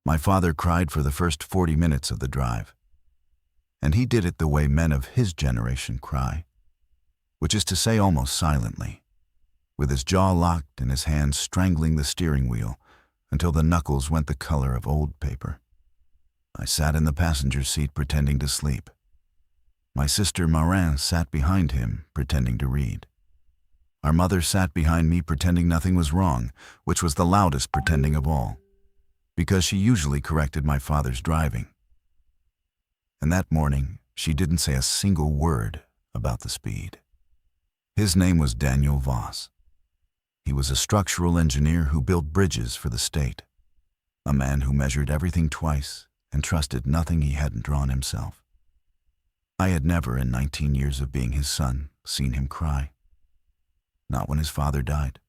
My father cried for the first 40 minutes of the drive. And he did it the way men of his generation cry, which is to say almost silently, with his jaw locked and his hands strangling the steering wheel until the knuckles went the color of old paper. I sat in the passenger seat pretending to sleep. My sister Marin sat behind him, pretending to read. Our mother sat behind me pretending nothing was wrong, which was the loudest pretending of all, because she usually corrected my father's driving. And that morning, she didn't say a single word about the speed. His name was Daniel Voss. He was a structural engineer who built bridges for the state, a man who measured everything twice and trusted nothing he hadn't drawn himself. I had never, in 19 years of being his son, seen him cry. Not when his father died.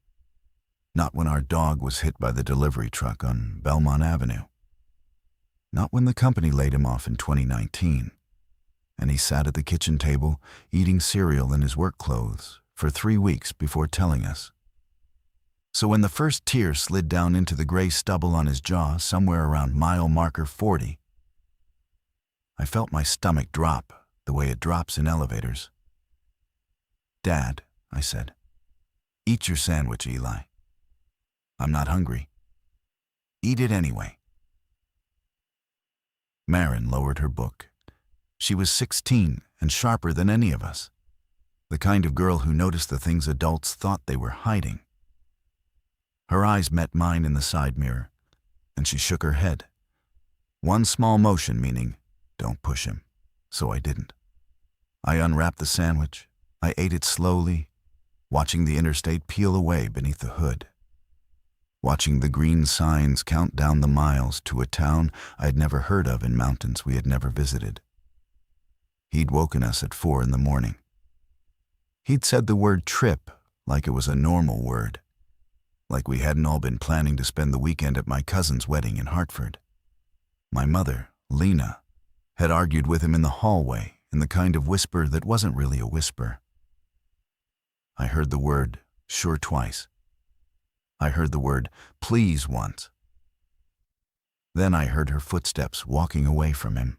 Not when our dog was hit by the delivery truck on Belmont Avenue. Not when the company laid him off in 2019, and he sat at the kitchen table eating cereal in his work clothes for 3 weeks before telling us. So when the first tear slid down into the gray stubble on his jaw somewhere around mile marker 40, I felt my stomach drop the way it drops in elevators. "Dad," I said, "eat your sandwich, Eli. I'm not hungry. Eat it anyway." Marin lowered her book. She was 16 and sharper than any of us, the kind of girl who noticed the things adults thought they were hiding. Her eyes met mine in the side mirror, and she shook her head. One small motion meaning, "Don't push him," so I didn't. I unwrapped the sandwich. I ate it slowly, watching the interstate peel away beneath the hood, watching the green signs count down the miles to a town I'd never heard of in mountains we had never visited. He'd woken us at 4 in the morning. He'd said the word trip like it was a normal word, like we hadn't all been planning to spend the weekend at my cousin's wedding in Hartford. My mother, Lena, had argued with him in the hallway in the kind of whisper that wasn't really a whisper. I heard the word sure twice. I heard the word please once. Then I heard her footsteps walking away from him.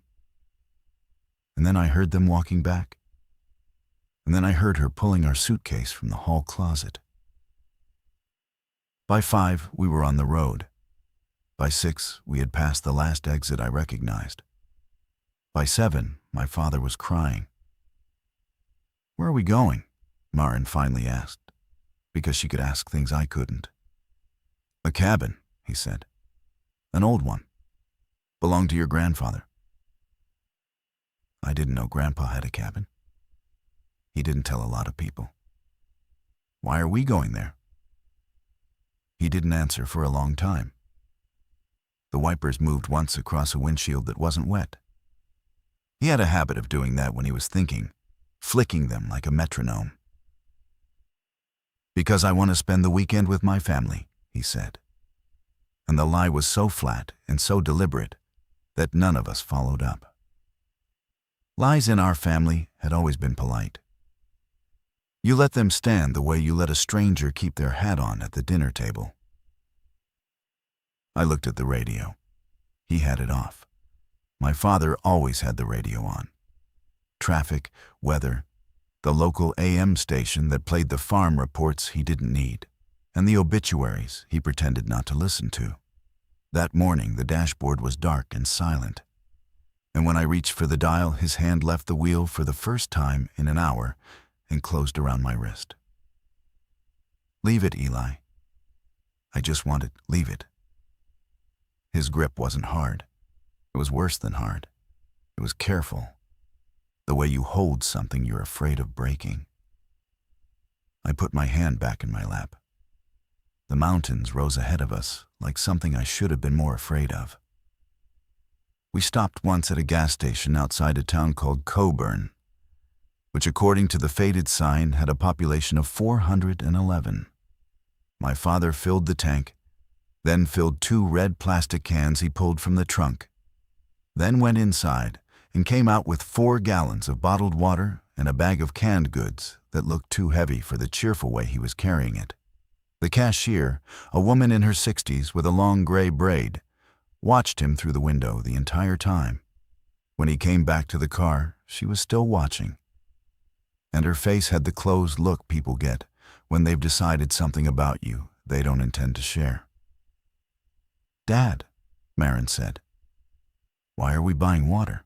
And then I heard them walking back. And then I heard her pulling our suitcase from the hall closet. By 5, we were on the road. By 6, we had passed the last exit I recognized. By 7, my father was crying. "Where are we going?" Marin finally asked, because she could ask things I couldn't. "A cabin," he said. "An old one. Belonged to your grandfather." I didn't know Grandpa had a cabin. He didn't tell a lot of people. "Why are we going there?" He didn't answer for a long time. The wipers moved once across a windshield that wasn't wet. He had a habit of doing that when he was thinking, flicking them like a metronome. "Because I want to spend the weekend with my family," he said. And the lie was so flat and so deliberate that none of us followed up. Lies in our family had always been polite. You let them stand the way you let a stranger keep their hat on at the dinner table. I looked at the radio. He had it off. My father always had the radio on. Traffic, weather, the local AM station that played the farm reports he didn't need, and the obituaries he pretended not to listen to. That morning, the dashboard was dark and silent, and when I reached for the dial, his hand left the wheel for the first time in an hour and closed around my wrist. "Leave it, Eli. I just want it. Leave it." His grip wasn't hard. It was worse than hard. It was careful, the way you hold something you're afraid of breaking. I put my hand back in my lap. The mountains rose ahead of us like something I should have been more afraid of. We stopped once at a gas station outside a town called Coburn, which according to the faded sign had a population of 411. My father filled the tank, then filled 2 red plastic cans he pulled from the trunk, then went inside and came out with 4 gallons of bottled water and a bag of canned goods that looked too heavy for the cheerful way he was carrying it. The cashier, a woman in her 60s with a long gray braid, watched him through the window the entire time. When he came back to the car, she was still watching. And her face had the closed look people get when they've decided something about you they don't intend to share. "Dad," Marin said, "why are we buying water?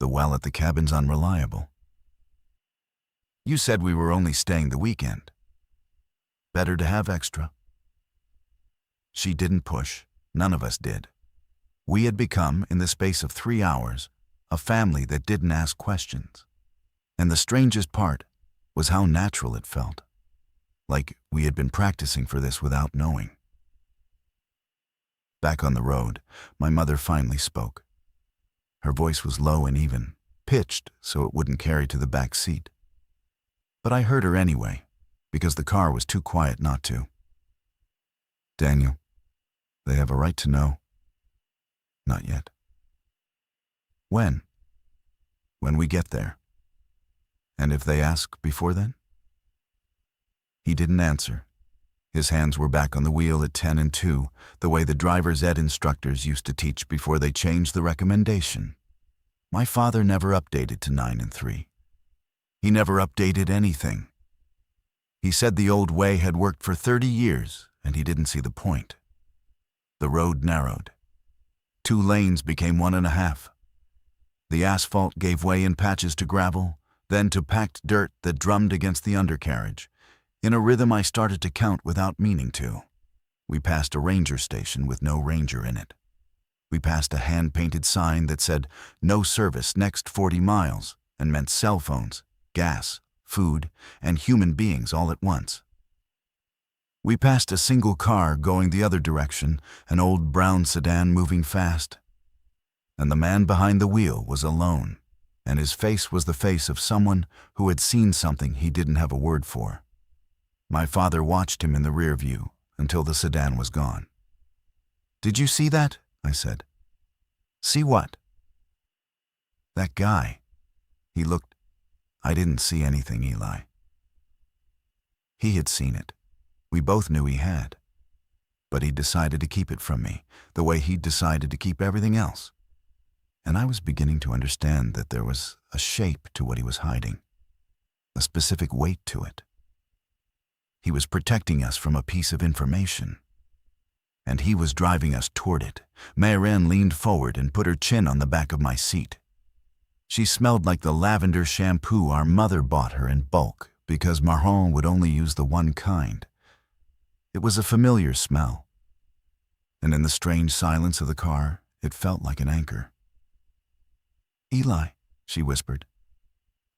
The well at the cabin's unreliable. You said we were only staying the weekend. Better to have extra." She didn't push. None of us did. We had become, in the space of 3 hours, a family that didn't ask questions. And the strangest part was how natural it felt. Like we had been practicing for this without knowing. Back on the road, my mother finally spoke. Her voice was low and even, pitched so it wouldn't carry to the back seat. But I heard her anyway, because the car was too quiet not to. "Daniel, they have a right to know." "Not yet." "When?" "When we get there." "And if they ask before then?" He didn't answer. His hands were back on the wheel at 10 and 2, the way the driver's ed instructors used to teach before they changed the recommendation. My father never updated to 9 and 3. He never updated anything. He said the old way had worked for 30 years, and he didn't see the point. The road narrowed. 2 lanes became 1.5. The asphalt gave way in patches to gravel, then to packed dirt that drummed against the undercarriage. In a rhythm I started to count without meaning to. We passed a ranger station with no ranger in it. We passed a hand-painted sign that said, "No service next 40 miles," and meant cell phones, gas, food, and human beings all at once. We passed a single car going the other direction, an old brown sedan moving fast. And the man behind the wheel was alone, and his face was the face of someone who had seen something he didn't have a word for. My father watched him in the rear view until the sedan was gone. "Did you see that?" I said. "See what?" "That guy. He looked—" "I didn't see anything, Eli." He had seen it. We both knew he had. But he decided to keep it from me, the way he'd decided to keep everything else. And I was beginning to understand that there was a shape to what he was hiding, a specific weight to it. He was protecting us from a piece of information. And he was driving us toward it. Marin leaned forward and put her chin on the back of my seat. She smelled like the lavender shampoo our mother bought her in bulk because Marron would only use the one kind. It was a familiar smell. And in the strange silence of the car, it felt like an anchor. "Eli," she whispered,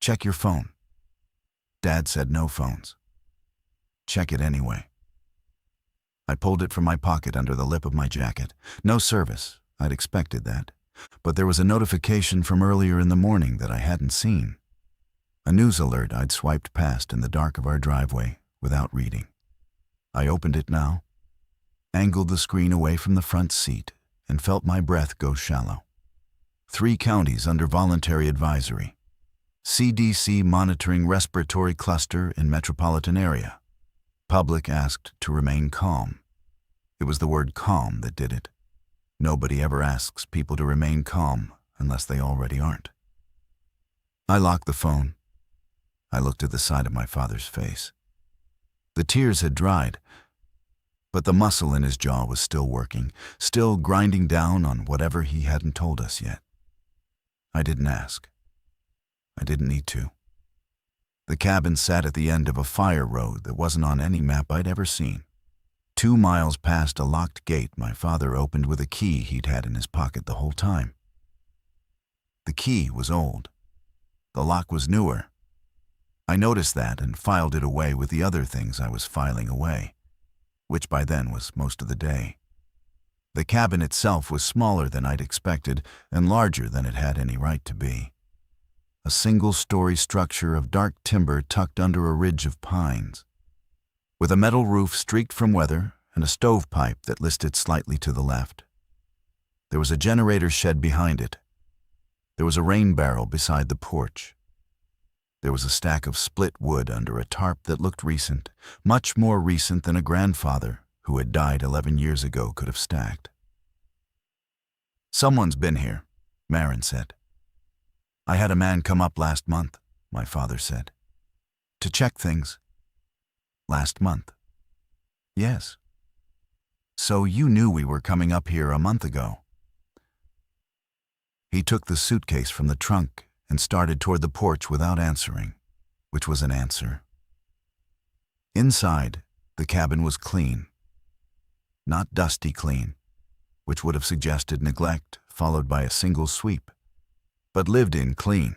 "check your phone." Dad said no phones. "Check it anyway." I pulled it from my pocket under the lip of my jacket. No service. I'd expected that. But there was a notification from earlier in the morning that I hadn't seen. A news alert I'd swiped past in the dark of our driveway without reading. I opened it now, angled the screen away from the front seat, and felt my breath go shallow. 3 counties under voluntary advisory. CDC monitoring respiratory cluster in metropolitan area. Public asked to remain calm. It was the word calm that did it. Nobody ever asks people to remain calm unless they already aren't. I locked the phone. I looked at the side of my father's face. The tears had dried, but the muscle in his jaw was still working, still grinding down on whatever he hadn't told us yet. I didn't ask. I didn't need to. The cabin sat at the end of a fire road that wasn't on any map I'd ever seen. 2 miles past a locked gate my father opened with a key he'd had in his pocket the whole time. The key was old. The lock was newer. I noticed that and filed it away with the other things I was filing away, which by then was most of the day. The cabin itself was smaller than I'd expected and larger than it had any right to be. A single-story structure of dark timber tucked under a ridge of pines, with a metal roof streaked from weather and a stovepipe that listed slightly to the left. There was a generator shed behind it. There was a rain barrel beside the porch. There was a stack of split wood under a tarp that looked recent, much more recent than a grandfather who had died 11 years ago could have stacked. Someone's been here, Marin said. I had a man come up last month, my father said. To check things. Last month? Yes. So you knew we were coming up here a month ago. He took the suitcase from the trunk and started toward the porch without answering, which was an answer. Inside, the cabin was clean. Not dusty clean, which would have suggested neglect followed by a single sweep, but lived-in clean.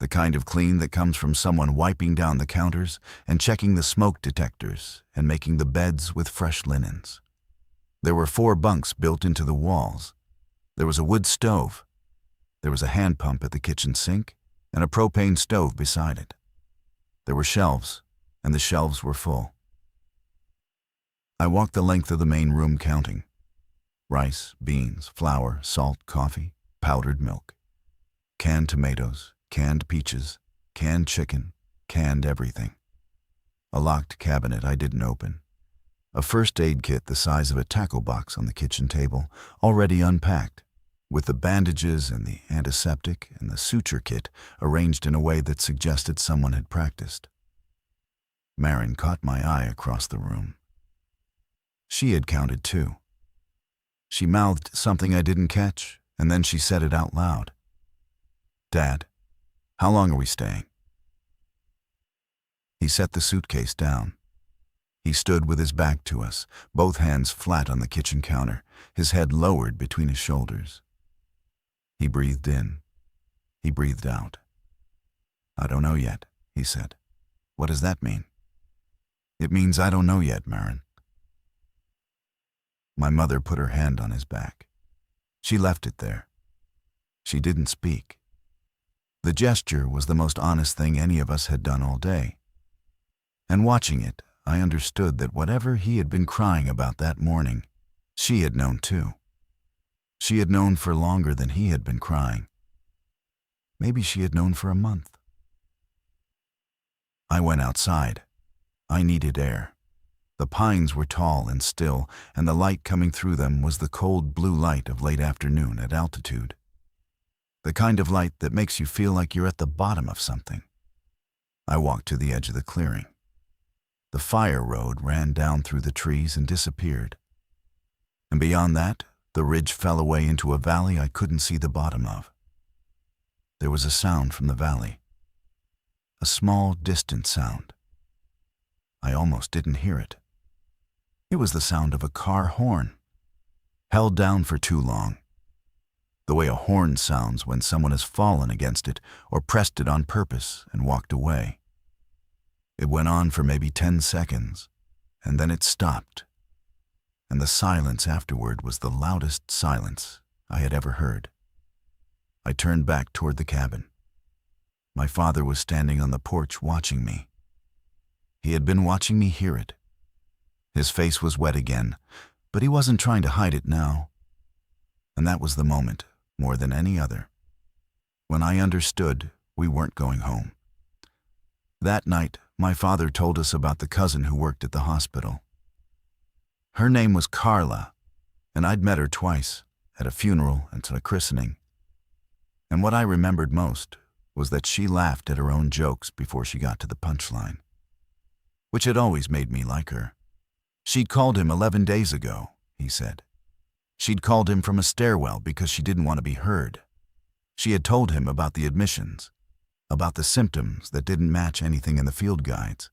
The kind of clean that comes from someone wiping down the counters and checking the smoke detectors and making the beds with fresh linens. There were 4 bunks built into the walls. There was a wood stove. There was a hand pump at the kitchen sink and a propane stove beside it. There were shelves, and the shelves were full. I walked the length of the main room counting. Rice, beans, flour, salt, coffee, powdered milk, canned tomatoes, canned peaches, canned chicken, canned everything. A locked cabinet I didn't open. A first aid kit the size of a tackle box on the kitchen table, already unpacked, with the bandages and the antiseptic and the suture kit arranged in a way that suggested someone had practiced. Marin caught my eye across the room. She had counted too. She mouthed something I didn't catch, and then she said it out loud. Dad, how long are we staying? He set the suitcase down. He stood with his back to us, both hands flat on the kitchen counter, his head lowered between his shoulders. He breathed in. He breathed out. I don't know yet, he said. What does that mean? It means I don't know yet, Marin. My mother put her hand on his back. She left it there. She didn't speak. The gesture was the most honest thing any of us had done all day. And watching it, I understood that whatever he had been crying about that morning, she had known too. She had known for longer than he had been crying. Maybe she had known for a month. I went outside. I needed air. The pines were tall and still, and the light coming through them was the cold blue light of late afternoon at altitude. The kind of light that makes you feel like you're at the bottom of something. I walked to the edge of the clearing. The fire road ran down through the trees and disappeared. And beyond that, the ridge fell away into a valley I couldn't see the bottom of. There was a sound from the valley. A small, distant sound. I almost didn't hear it. It was the sound of a car horn, held down for too long. The way a horn sounds when someone has fallen against it or pressed it on purpose and walked away. It went on for maybe 10 seconds, and then it stopped. And the silence afterward was the loudest silence I had ever heard. I turned back toward the cabin. My father was standing on the porch watching me. He had been watching me hear it. His face was wet again, but he wasn't trying to hide it now. And that was the moment, more than any other, when I understood we weren't going home. That night, my father told us about the cousin who worked at the hospital. Her name was Carla, and I'd met her twice, at a funeral and at a christening. And what I remembered most was that she laughed at her own jokes before she got to the punchline, which had always made me like her. She'd called him 11 days ago, he said. She'd called him from a stairwell because she didn't want to be heard. She had told him about the admissions, about the symptoms that didn't match anything in the field guides,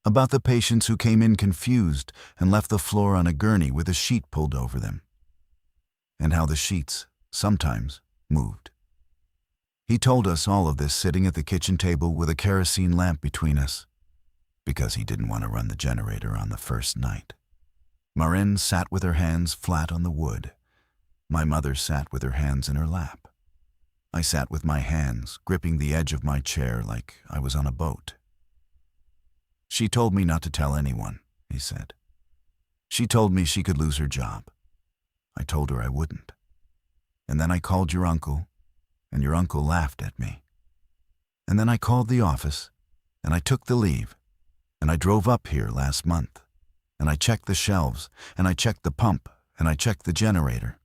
about the patients who came in confused and left the floor on a gurney with a sheet pulled over them, and how the sheets sometimes moved. He told us all of this sitting at the kitchen table with a kerosene lamp between us, because he didn't want to run the generator on the first night. Marin sat with her hands flat on the wood. My mother sat with her hands in her lap. I sat with my hands gripping the edge of my chair like I was on a boat. She told me not to tell anyone, he said. She told me she could lose her job. I told her I wouldn't. And then I called your uncle, and your uncle laughed at me. And then I called the office, and I took the leave. And I drove up here last month, and I checked the shelves, and I checked the pump, and I checked the generator.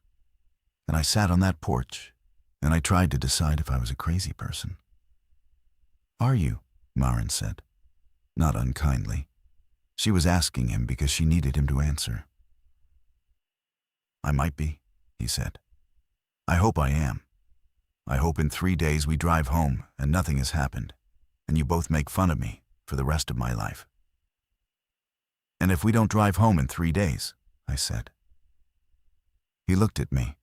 and I sat on that porch, and I tried to decide if I was a crazy person. "Are you?" Maren said, not unkindly. She was asking him because she needed him to answer. "I might be," he said. "I hope I am. I hope in 3 days we drive home and nothing has happened, and you both make fun of me for the rest of my life." "And if we don't drive home in 3 days?" I said. He looked at me.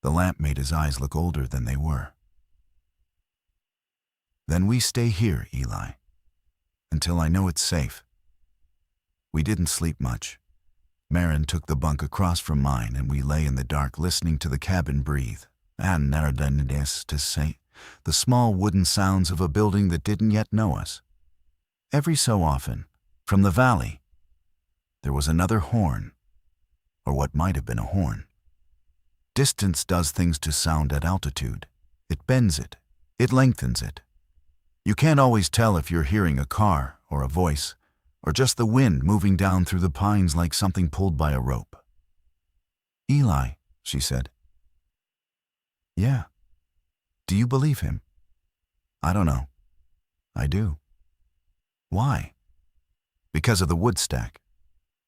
The lamp made his eyes look older than they were. "Then we stay here, Eli, until I know it's safe." We didn't sleep much. Maren took the bunk across from mine, and we lay in the dark listening to the cabin breathe, and narradandes to say, the small wooden sounds of a building that didn't yet know us. Every so often, from the valley, there was another horn, or what might have been a horn. Distance does things to sound at altitude. It bends it. It lengthens it. You can't always tell if you're hearing a car or a voice, or just the wind moving down through the pines like something pulled by a rope. "Eli," she said. "Yeah. Do you believe him?" "I don't know." "I do." "Why?" "Because of the wood stack.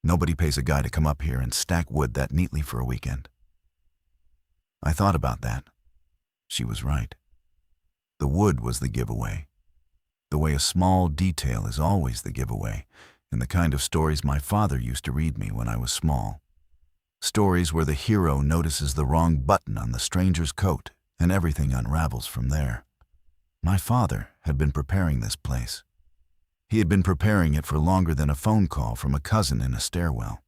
Nobody pays a guy to come up here and stack wood that neatly for a weekend." I thought about that. She was right. The wood was the giveaway. The way a small detail is always the giveaway, in the kind of stories my father used to read me when I was small. Stories where the hero notices the wrong button on the stranger's coat and everything unravels from there. My father had been preparing this place. He had been preparing it for longer than a phone call from a cousin in a stairwell.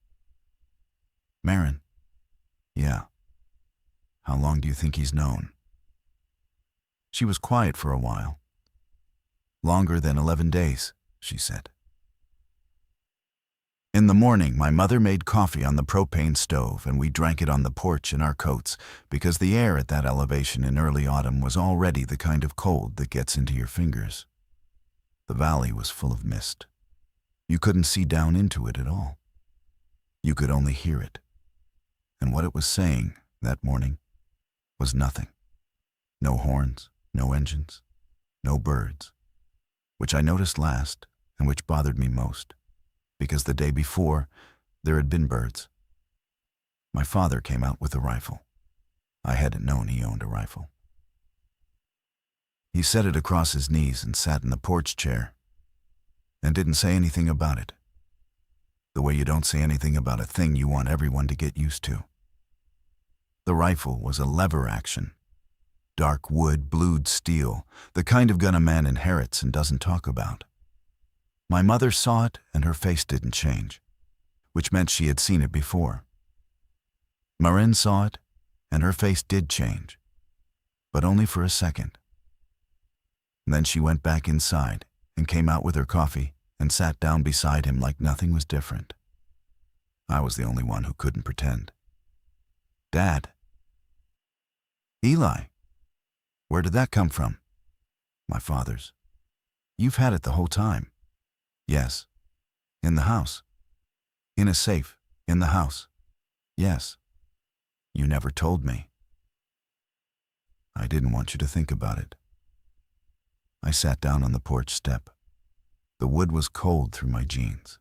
"Maren?" "Yeah." "How long do you think he's known?" She was quiet for a while. "Longer than 11 days, she said. In the morning, my mother made coffee on the propane stove, and we drank it on the porch in our coats, because the air at that elevation in early autumn was already the kind of cold that gets into your fingers. The valley was full of mist. You couldn't see down into it at all. You could only hear it. And what it was saying that morning was nothing. No horns, no engines, no birds, which I noticed last and which bothered me most, because the day before there had been birds. My father came out with a rifle. I hadn't known he owned a rifle. He set it across his knees and sat in the porch chair and didn't say anything about it, the way you don't say anything about a thing you want everyone to get used to. The rifle was a lever action. Dark wood, blued steel, the kind of gun a man inherits and doesn't talk about. My mother saw it and her face didn't change, which meant she had seen it before. Maren saw it and her face did change, but only for a second. Then she went back inside and came out with her coffee and sat down beside him like nothing was different. I was the only one who couldn't pretend. "Dad." "Eli. Where did that come from?" "My father's." "You've had it the whole time?" "Yes." "In the house?" "In a safe, in the house." "Yes." "You never told me." "I didn't want you to think about it." I sat down on the porch step. The wood was cold through my jeans.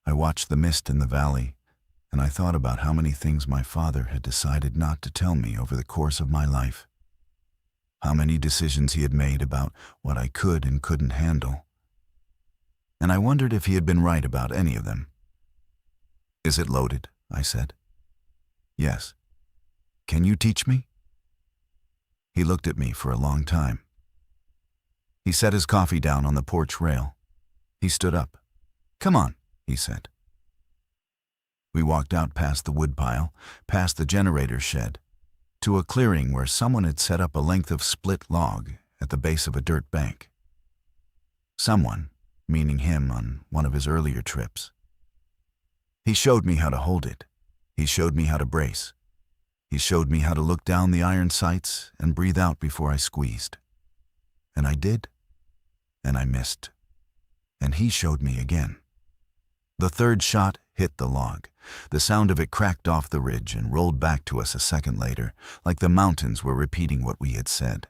I watched the mist in the valley, and I thought about how many things my father had decided not to tell me over the course of my life. How many decisions he had made about what I could and couldn't handle. And I wondered if he had been right about any of them. "Is it loaded?" I said. "Yes." "Can you teach me?" He looked at me for a long time. He set his coffee down on the porch rail. He stood up. "Come on," he said. We walked out past the woodpile, past the generator shed, to a clearing where someone had set up a length of split log at the base of a dirt bank. Someone, meaning him on one of his earlier trips. He showed me how to hold it. He showed me how to brace. He showed me how to look down the iron sights and breathe out before I squeezed. And I did, and I missed. And he showed me again. The third shot hit the log. The sound of it cracked off the ridge and rolled back to us a second later, like the mountains were repeating what we had said.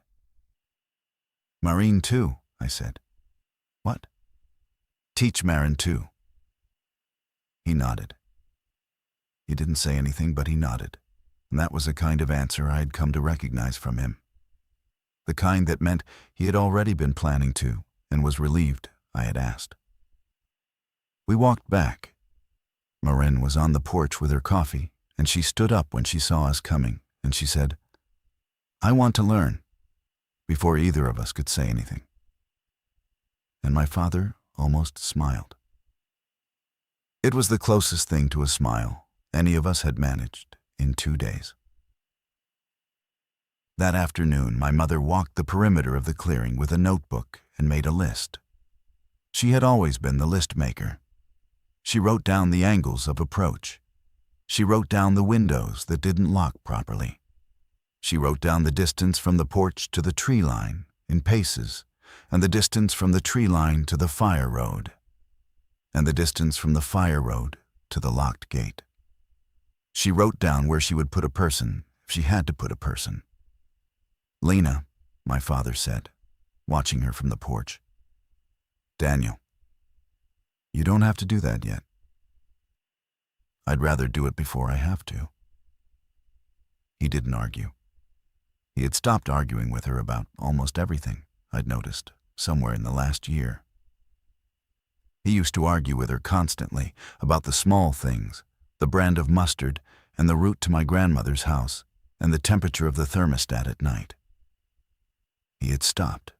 "Marine too," I said. "What?" "Teach Marin too." He nodded. He didn't say anything, but he nodded, and that was a kind of answer I had come to recognize from him. The kind that meant he had already been planning to, and was relieved I had asked. We walked back. Marin was on the porch with her coffee, and she stood up when she saw us coming, and she said, "I want to learn," before either of us could say anything. And my father almost smiled. It was the closest thing to a smile any of us had managed in 2 days. That afternoon, my mother walked the perimeter of the clearing with a notebook and made a list. She had always been the list maker. She wrote down the angles of approach. She wrote down the windows that didn't lock properly. She wrote down the distance from the porch to the tree line in paces, and the distance from the tree line to the fire road, and the distance from the fire road to the locked gate. She wrote down where she would put a person if she had to put a person. "Lena," my father said, watching her from the porch. "Daniel, you don't have to do that yet. I'd rather do it before I have to." He didn't argue. He had stopped arguing with her about almost everything, I'd noticed, somewhere in the last year. He used to argue with her constantly about the small things, the brand of mustard and the route to my grandmother's house and the temperature of the thermostat at night. He had stopped.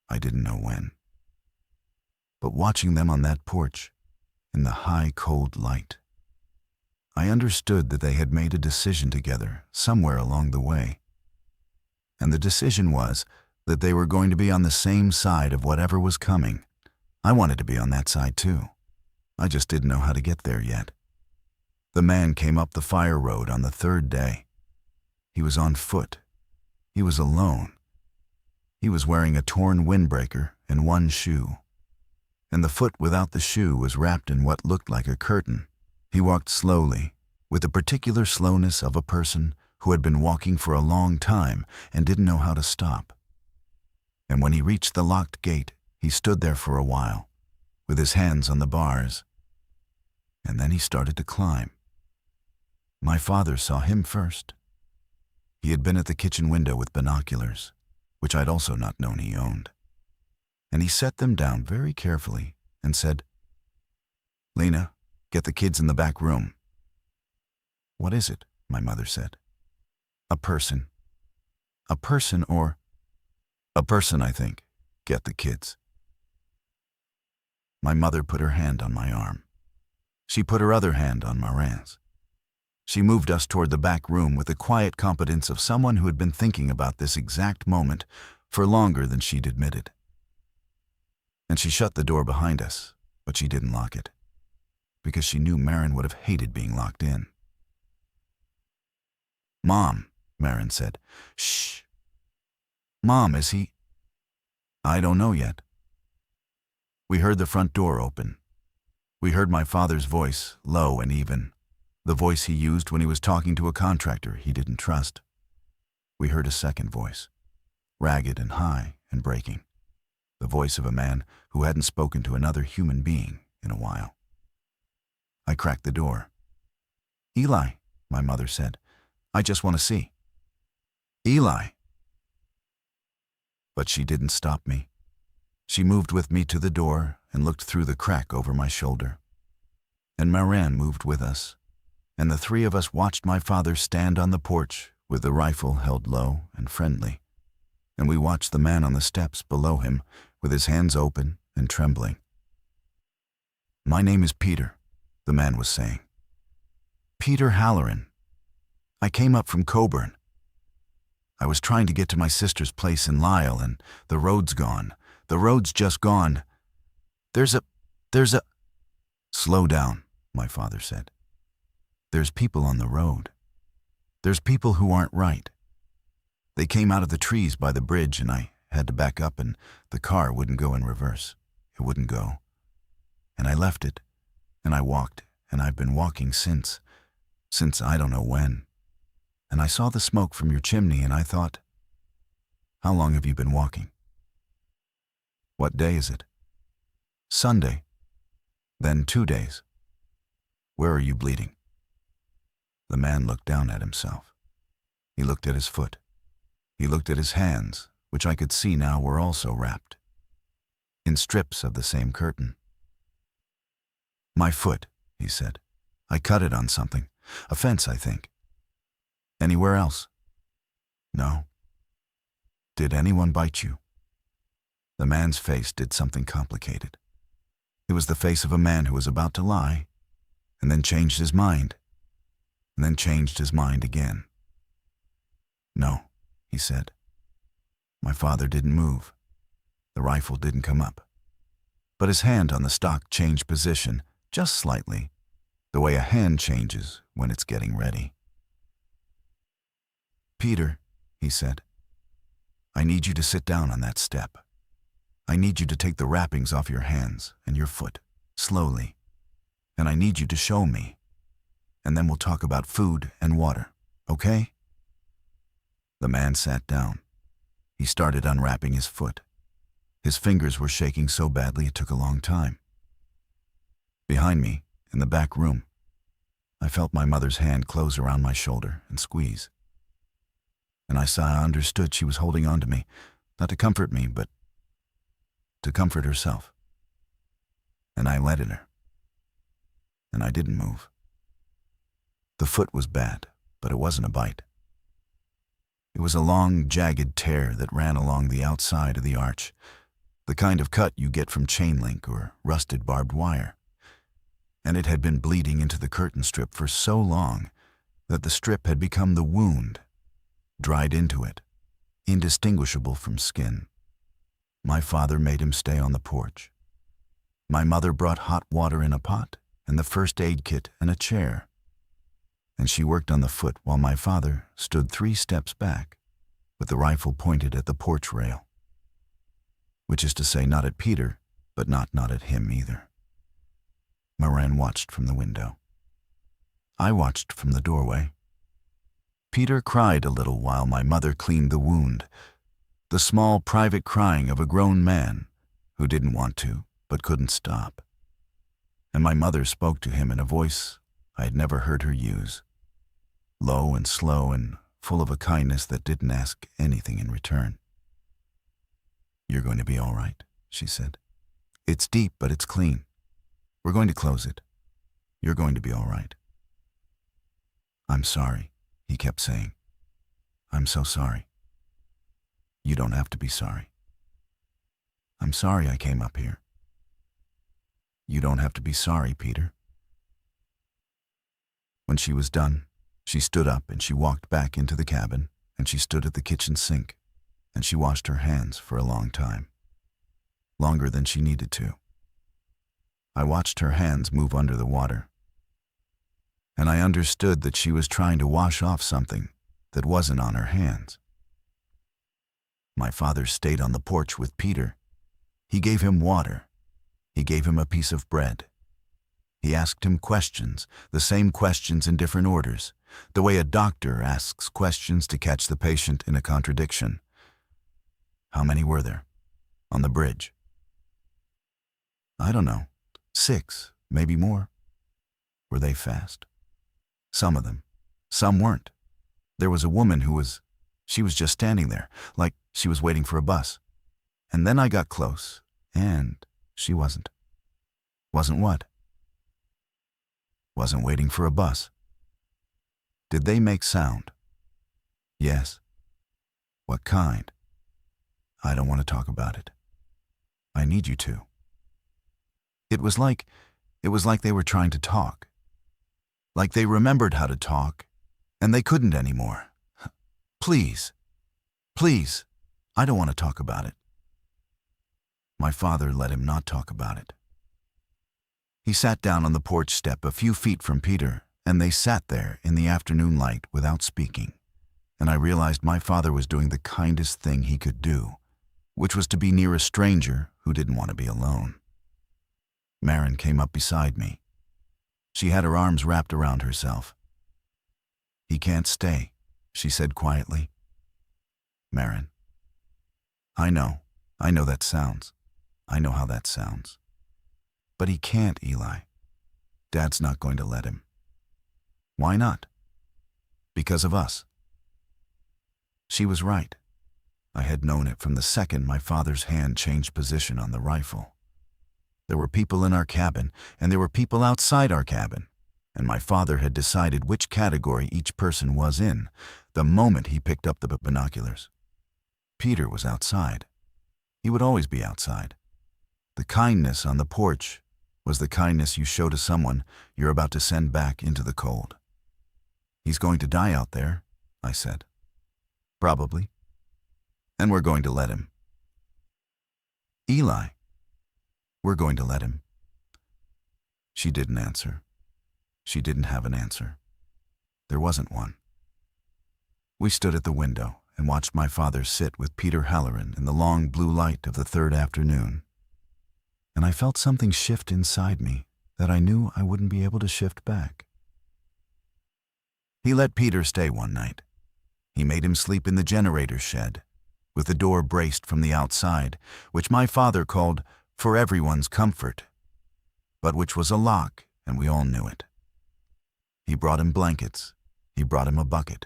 I didn't know when. But watching them on that porch, in the high, cold light, I understood that they had made a decision together somewhere along the way. And the decision was that they were going to be on the same side of whatever was coming. I wanted to be on that side too. I just didn't know how to get there yet. The man came up the fire road on the 3rd day. He was on foot. He was alone. He was wearing a torn windbreaker and one shoe, and the foot without the shoe was wrapped in what looked like a curtain. He walked slowly, with the particular slowness of a person who had been walking for a long time and didn't know how to stop. And when he reached the locked gate, he stood there for a while, with his hands on the bars, and then he started to climb. My father saw him first. He had been at the kitchen window with binoculars, which I'd also not known he owned. And he set them down very carefully and said, "Lena, get the kids in the back room." "What is it?" my mother said. "A person." "A person or—" "A person, I think. Get the kids." My mother put her hand on my arm. She put her other hand on Marin's. She moved us toward the back room with the quiet competence of someone who had been thinking about this exact moment for longer than she'd admitted. And she shut the door behind us, but she didn't lock it, because she knew Marin would have hated being locked in. "Mom," Marin said. "Shh." "Mom, is he—" "I don't know yet." We heard the front door open. We heard my father's voice, low and even, the voice he used when he was talking to a contractor he didn't trust. We heard a second voice, ragged and high and breaking, the voice of a man who hadn't spoken to another human being in a while. I cracked the door. "Eli," my mother said, "I just want to see." "Eli." But she didn't stop me. She moved with me to the door and looked through the crack over my shoulder. And Marin moved with us, and the 3 of us watched my father stand on the porch with the rifle held low and friendly, and we watched the man on the steps below him with his hands open and trembling. "My name is Peter," the man was saying. "Peter Halloran. I came up from Coburn. I was trying to get to my sister's place in Lyle, and the road's gone. The road's just gone. There's a... "Slow down," my father said. "There's people on the road. There's people who aren't right. They came out of the trees by the bridge, and I had to back up, and the car wouldn't go in reverse. It wouldn't go. And I left it, and I walked, and I've been walking since I don't know when. And I saw the smoke from your chimney and I thought, how long have you been walking? What day is it? Sunday. Then 2 days. Where are you bleeding? The man looked down at himself. He looked at his foot. He looked at his hands, which I could see now were also wrapped in strips of the same curtain. My foot, he said. I cut it on something. A fence, I think. Anywhere else? No. Did anyone bite you? The man's face did something complicated. It was the face of a man who was about to lie, and then changed his mind, and then changed his mind again. No, he said. My father didn't move. The rifle didn't come up. But his hand on the stock changed position just slightly, the way a hand changes when it's getting ready. Peter, he said, I need you to sit down on that step. I need you to take the wrappings off your hands and your foot, slowly. And I need you to show me. And then we'll talk about food and water, okay? The man sat down. He started unwrapping his foot. His fingers were shaking so badly it took a long time. Behind me, in the back room, I felt my mother's hand close around my shoulder and squeeze. And I understood she was holding on to me, not to comfort me, but to comfort herself. And I let her. And I didn't move. The foot was bad, but it wasn't a bite. It was a long, jagged tear that ran along the outside of the arch, the kind of cut you get from chain link or rusted barbed wire. And it had been bleeding into the curtain strip for so long that the strip had become the wound, dried into it, indistinguishable from skin. My father made him stay on the porch. My mother brought hot water in a pot and the first aid kit and a chair. And she worked on the foot while my father stood 3 steps back with the rifle pointed at the porch rail. Which is to say, not at Peter, but not at him either. Moran watched from the window. I watched from the doorway. Peter cried a little while my mother cleaned the wound, the small private crying of a grown man who didn't want to but couldn't stop. And my mother spoke to him in a voice I had never heard her use, low and slow and full of a kindness that didn't ask anything in return. You're going to be all right, she said. It's deep, but it's clean. We're going to close it. You're going to be all right. I'm sorry, he kept saying. I'm so sorry. You don't have to be sorry. I'm sorry I came up here. You don't have to be sorry, Peter. When she was done, she stood up and she walked back into the cabin and she stood at the kitchen sink and she washed her hands for a long time, longer than she needed to. I watched her hands move under the water, and I understood that she was trying to wash off something that wasn't on her hands. My father stayed on the porch with Peter. He gave him water. He gave him a piece of bread. He asked him questions, the same questions in different orders, the way a doctor asks questions to catch the patient in a contradiction. How many were there? On the bridge? I don't know. 6, maybe more. Were they fast? Some of them. Some weren't. There was a woman she was just standing there, like she was waiting for a bus. And then I got close, and she wasn't. Wasn't what? Wasn't waiting for a bus. Did they make sound? Yes. What kind? I don't want to talk about it. I need you to. It was like they were trying to talk. Like they remembered how to talk, and they couldn't anymore. Please, I don't want to talk about it. My father let him not talk about it. He sat down on the porch step a few feet from Peter, and they sat there in the afternoon light without speaking. And I realized my father was doing the kindest thing he could do, which was to be near a stranger who didn't want to be alone. Marin came up beside me. She had her arms wrapped around herself. "He can't stay," she said quietly. "Marin, I know that sounds. I know how that sounds. But he can't, Eli. Dad's not going to let him." "Why not?" "Because of us." She was right. I had known it from the second my father's hand changed position on the rifle. There were people in our cabin, and there were people outside our cabin, and my father had decided which category each person was in the moment he picked up the binoculars. Peter was outside. He would always be outside. The kindness on the porch was the kindness you show to someone you're about to send back into the cold. "He's going to die out there," I said. "Probably. And we're going to let him." "Eli, we're going to let him." She didn't answer. She didn't have an answer. There wasn't one. We stood at the window and watched my father sit with Peter Halloran in the long blue light of the third afternoon. And I felt something shift inside me that I knew I wouldn't be able to shift back. He let Peter stay one night. He made him sleep in the generator shed, with the door braced from the outside, which my father called "for everyone's comfort," but which was a lock, and we all knew it. He brought him blankets. He brought him a bucket.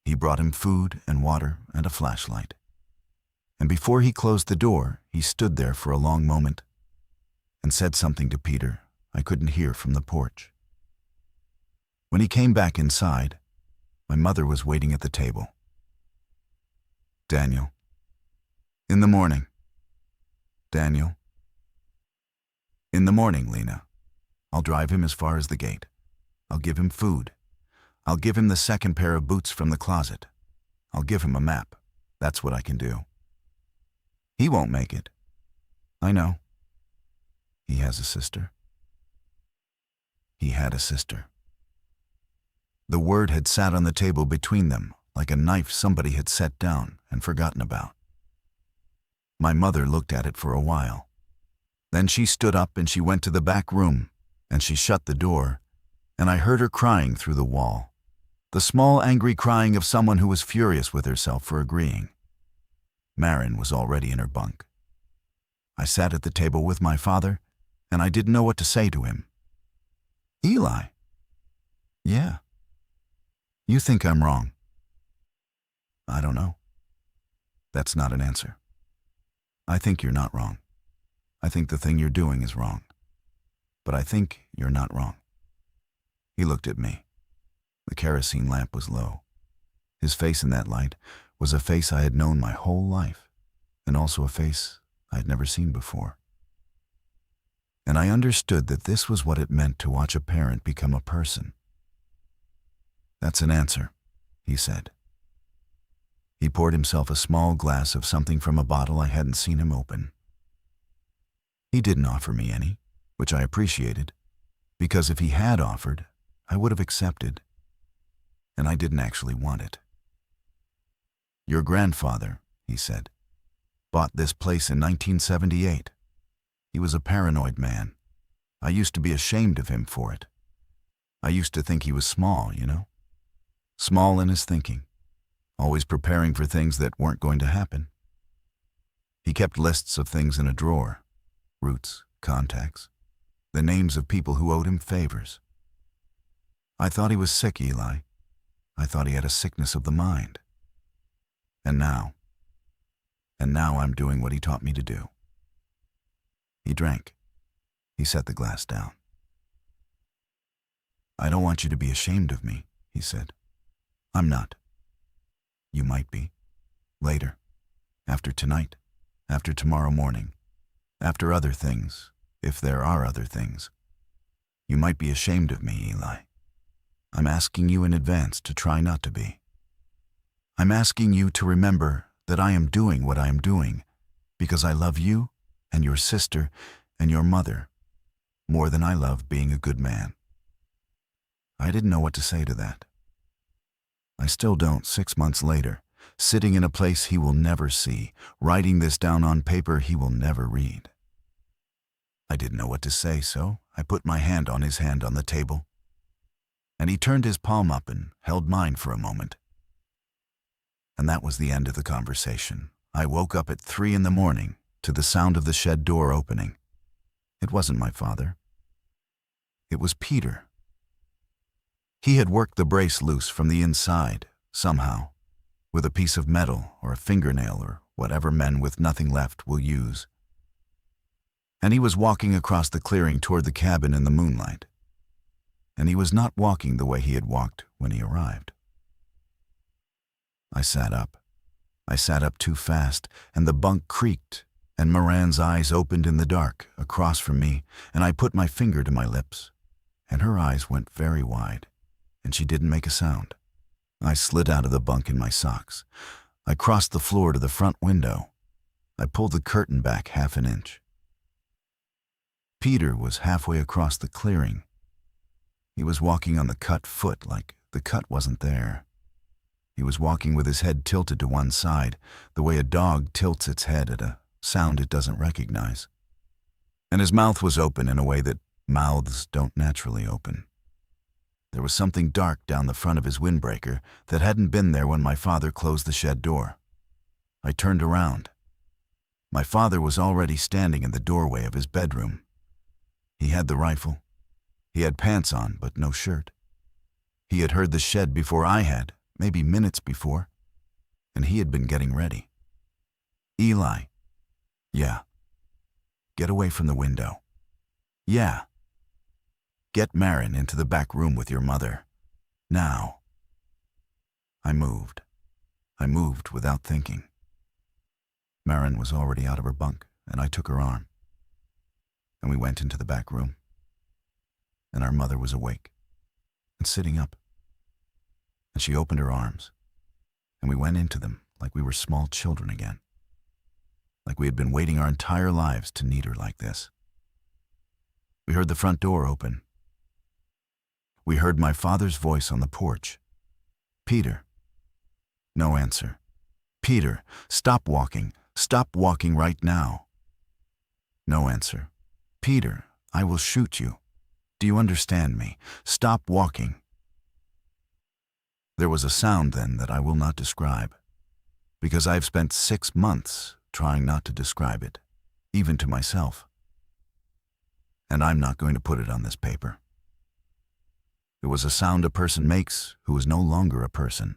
He brought him food and water and a flashlight. And before he closed the door, he stood there for a long moment and said something to Peter I couldn't hear from the porch. When he came back inside, my mother was waiting at the table. "Daniel." "In the morning." "Daniel." "In the morning, Lena. I'll drive him as far as the gate. I'll give him food. I'll give him the second pair of boots from the closet. I'll give him a map. That's what I can do. He won't make it. I know. He has a sister." He had a sister. The word had sat on the table between them like a knife somebody had set down and forgotten about. My mother looked at it for a while. Then she stood up and she went to the back room, and she shut the door, and I heard her crying through the wall, the small angry crying of someone who was furious with herself for agreeing. Marin was already in her bunk. I sat at the table with my father, and I didn't know what to say to him. "Eli." "Yeah. You think I'm wrong." "I don't know. That's not an answer. I think you're not wrong. I think the thing you're doing is wrong. But I think you're not wrong." He looked at me. The kerosene lamp was low. His face in that light was a face I had known my whole life, and also a face I had never seen before. And I understood that this was what it meant to watch a parent become a person. "That's an answer," he said. He poured himself a small glass of something from a bottle I hadn't seen him open. He didn't offer me any, which I appreciated, because if he had offered, I would have accepted, and I didn't actually want it. "Your grandfather," he said, "bought this place in 1978. He was a paranoid man. I used to be ashamed of him for it. I used to think he was small, you know? Small in his thinking, always preparing for things that weren't going to happen. He kept lists of things in a drawer, routes, contacts, the names of people who owed him favors. I thought he was sick, Eli. I thought he had a sickness of the mind. And now I'm doing what he taught me to do." He drank. He set the glass down. "I don't want you to be ashamed of me," he said. "I'm not. You might be. Later. After tonight. After tomorrow morning. After other things, if there are other things. You might be ashamed of me, Eli. I'm asking you in advance to try not to be. I'm asking you to remember that I am doing what I am doing because I love you and your sister and your mother more than I love being a good man." I didn't know what to say to that. I still don't 6 months later, sitting in a place he will never see, writing this down on paper he will never read. I didn't know what to say, so I put my hand on his hand on the table, and he turned his palm up and held mine for a moment. And that was the end of the conversation. I woke up at 3 a.m. to the sound of the shed door opening. It wasn't my father. It was Peter. He had worked the brace loose from the inside, somehow, with a piece of metal or a fingernail or whatever men with nothing left will use. And he was walking across the clearing toward the cabin in the moonlight. And he was not walking the way he had walked when he arrived. I sat up. I sat up too fast, and the bunk creaked, and Moran's eyes opened in the dark across from me, and I put my finger to my lips, and her eyes went very wide, and she didn't make a sound. I slid out of the bunk in my socks. I crossed the floor to the front window. I pulled the curtain back half an inch. Peter was halfway across the clearing. He was walking on the cut foot like the cut wasn't there. He was walking with his head tilted to one side, the way a dog tilts its head at a sound it doesn't recognize. And his mouth was open in a way that mouths don't naturally open. There was something dark down the front of his windbreaker that hadn't been there when my father closed the shed door. I turned around. My father was already standing in the doorway of his bedroom. He had the rifle. He had pants on, but no shirt. He had heard the shed before I had, maybe minutes before, and he had been getting ready. Eli. Yeah. Get away from the window. Yeah. Get Marin into the back room with your mother. Now. I moved. I moved without thinking. Marin was already out of her bunk, and I took her arm. And we went into the back room. And our mother was awake and sitting up. And she opened her arms, and we went into them like we were small children again, like we had been waiting our entire lives to need her like this. We heard the front door open. We heard my father's voice on the porch. Peter. No answer. Peter, stop walking. Stop walking right now. No answer. Peter, I will shoot you. Do you understand me? Stop walking. There was a sound then that I will not describe, because I've spent 6 months trying not to describe it, even to myself. And I'm not going to put it on this paper. It was a sound a person makes who is no longer a person.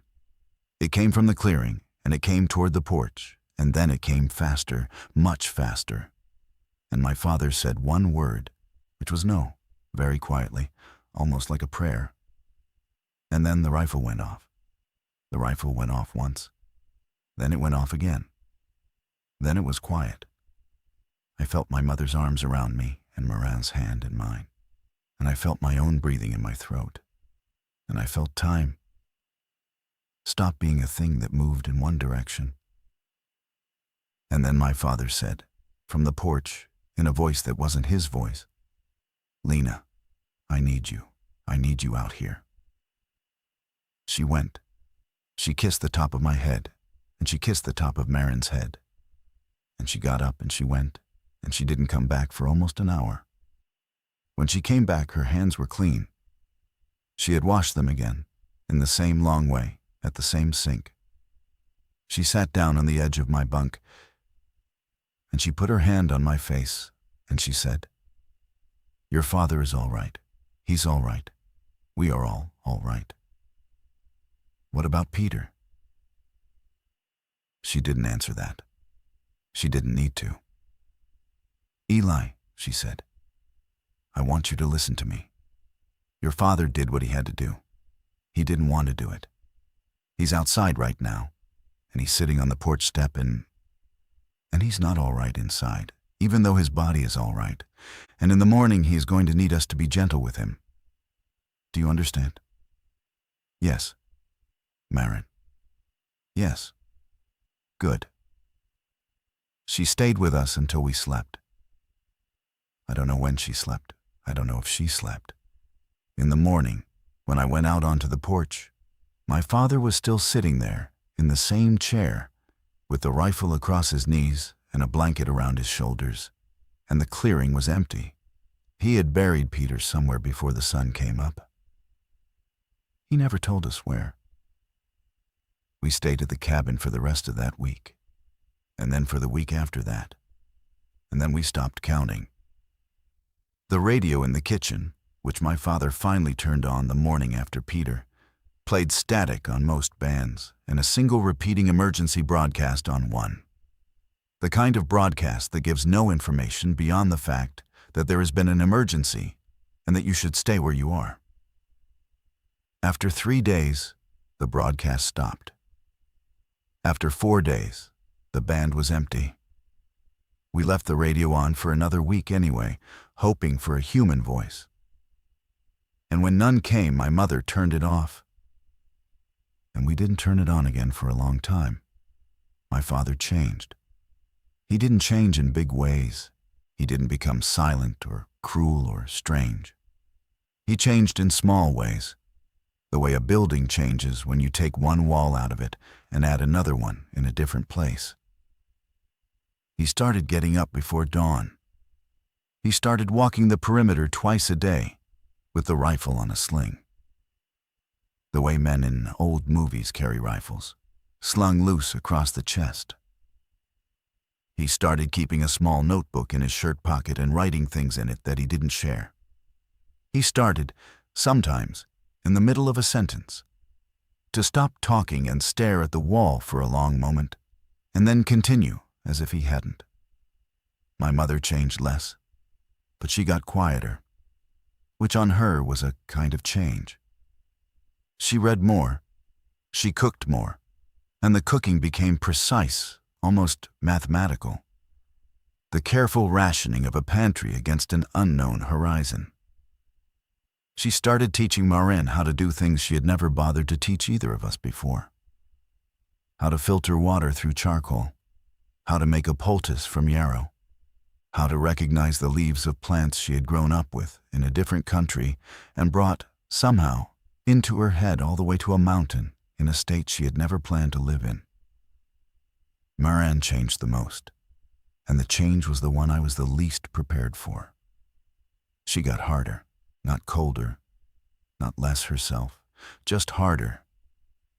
It came from the clearing, and it came toward the porch, and then it came faster, much faster. And my father said one word, which was no, very quietly, almost like a prayer. And then the rifle went off. The rifle went off once. Then it went off again. Then it was quiet. I felt my mother's arms around me and Moran's hand in mine. And I felt my own breathing in my throat. And I felt time stop being a thing that moved in one direction. And then my father said, from the porch, in a voice that wasn't his voice, Lena, I need you. I need you out here. She went. She kissed the top of my head, and she kissed the top of Marin's head. And she got up and she went, and she didn't come back for almost an hour. When she came back, her hands were clean. She had washed them again, in the same long way, at the same sink. She sat down on the edge of my bunk, and she put her hand on my face, and she said, Your father is all right. He's all right. We are all right. What about Peter? She didn't answer that. She didn't need to. Eli, she said, I want you to listen to me. Your father did what he had to do. He didn't want to do it. He's outside right now, and he's sitting on the porch step and he's not all right inside, even though his body is all right. And in the morning he is going to need us to be gentle with him. Do you understand? Yes. Marin. Yes. Good. She stayed with us until we slept. I don't know when she slept. I don't know if she slept. In the morning, when I went out onto the porch, my father was still sitting there in the same chair with the rifle across his knees and a blanket around his shoulders, and the clearing was empty. He had buried Peter somewhere before the sun came up. He never told us where. We stayed at the cabin for the rest of that week, and then for the week after that, and then we stopped counting. The radio in the kitchen, which my father finally turned on the morning after Peter, played static on most bands and a single repeating emergency broadcast on one. The kind of broadcast that gives no information beyond the fact that there has been an emergency and that you should stay where you are. After 3 days, the broadcast stopped. After 4 days, the band was empty. We left the radio on for another week anyway, hoping for a human voice. And when none came, my mother turned it off. And we didn't turn it on again for a long time. My father changed. He didn't change in big ways. He didn't become silent or cruel or strange. He changed in small ways, the way a building changes when you take one wall out of it and add another one in a different place. He started getting up before dawn. He started walking the perimeter twice a day with the rifle on a sling. The way men in old movies carry rifles, slung loose across the chest. He started keeping a small notebook in his shirt pocket and writing things in it that he didn't share. He started, sometimes, in the middle of a sentence, to stop talking and stare at the wall for a long moment, and then continue as if he hadn't. My mother changed less, but she got quieter, which on her was a kind of change. She read more, she cooked more, and the cooking became precise, almost mathematical. The careful rationing of a pantry against an unknown horizon. She started teaching Marin how to do things she had never bothered to teach either of us before. How to filter water through charcoal, how to make a poultice from yarrow, how to recognize the leaves of plants she had grown up with in a different country and brought, somehow, into her head all the way to a mountain in a state she had never planned to live in. Marin changed the most, and the change was the one I was the least prepared for. She got harder, not colder, not less herself, just harder,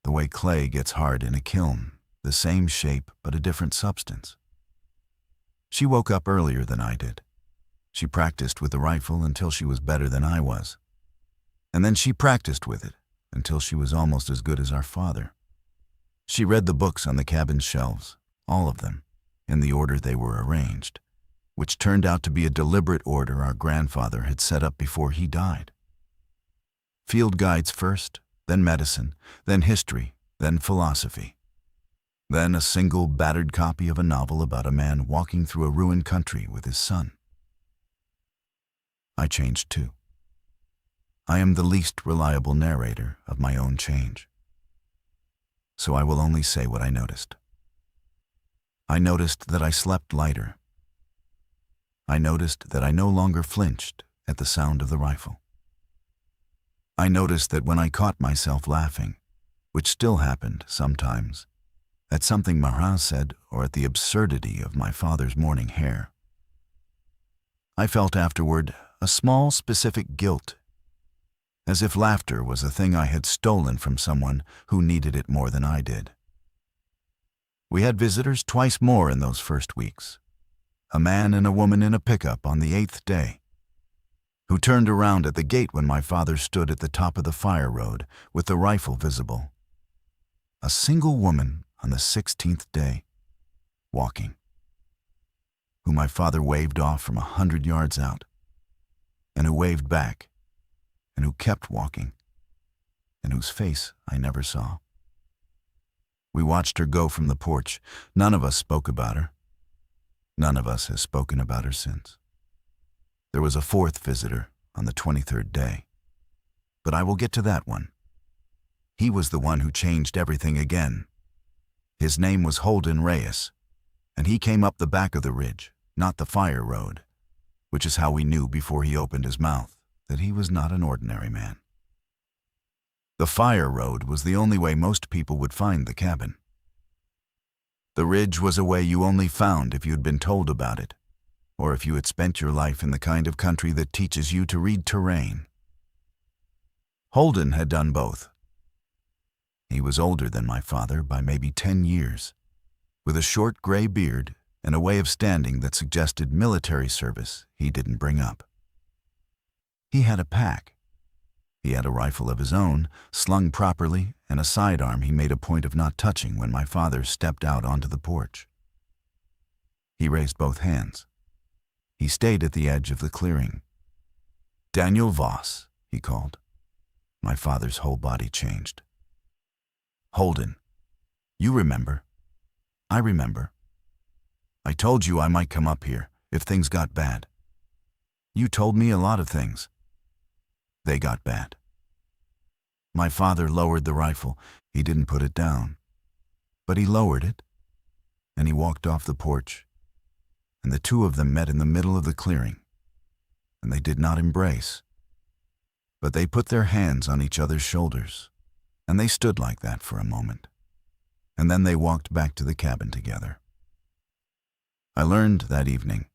the way clay gets hard in a kiln, the same shape but a different substance. She woke up earlier than I did. She practiced with the rifle until she was better than I was. And then she practiced with it until she was almost as good as our father. She read the books on the cabin's shelves, all of them, in the order they were arranged, which turned out to be a deliberate order our grandfather had set up before he died. Field guides first, then medicine, then history, then philosophy. Then a single battered copy of a novel about a man walking through a ruined country with his son. I changed too. I am the least reliable narrator of my own change. So I will only say what I noticed. I noticed that I slept lighter. I noticed that I no longer flinched at the sound of the rifle. I noticed that when I caught myself laughing, which still happened sometimes, at something Marin said or at the absurdity of my father's morning hair, I felt afterward a small specific guilt, as if laughter was a thing I had stolen from someone who needed it more than I did. We had visitors twice more in those first weeks, a man and a woman in a pickup on the 8th day, who turned around at the gate when my father stood at the top of the fire road with the rifle visible. A single woman on the 16th day, walking, who my father waved off from 100 yards out, and who waved back, and who kept walking, and whose face I never saw. We watched her go from the porch. None of us spoke about her. None of us has spoken about her since. There was a 4th visitor on the 23rd day, but I will get to that one. He was the one who changed everything again. His name was Holden Reyes, and he came up the back of the ridge, not the fire road, which is how we knew before he opened his mouth that he was not an ordinary man. The fire road was the only way most people would find the cabin. The ridge was a way you only found if you'd been told about it, or if you had spent your life in the kind of country that teaches you to read terrain. Holden had done both. He was older than my father by maybe 10 years, with a short gray beard and a way of standing that suggested military service he didn't bring up. He had a pack. He had a rifle of his own, slung properly, and a sidearm he made a point of not touching when my father stepped out onto the porch. He raised both hands. He stayed at the edge of the clearing. "Daniel Voss," he called. My father's whole body changed. "Holden, you remember?" "I remember. I told you I might come up here if things got bad. You told me a lot of things. They got bad." My father lowered the rifle. He didn't put it down, but he lowered it, and he walked off the porch, and the two of them met in the middle of the clearing, and they did not embrace, but they put their hands on each other's shoulders, and they stood like that for a moment, and then they walked back to the cabin together. I learned that evening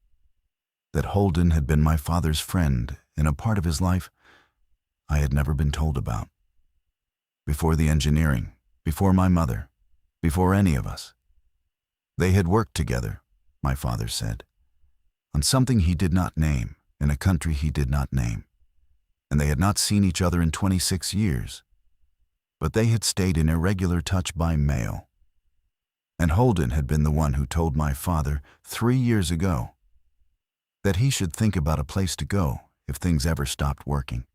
that Holden had been my father's friend in a part of his life I had never been told about. Before the engineering, before my mother, before any of us, they had worked together, my father said, on something he did not name in a country he did not name, and they had not seen each other in 26 years, but they had stayed in irregular touch by mail. And Holden had been the one who told my father 3 years ago that he should think about a place to go if things ever stopped working.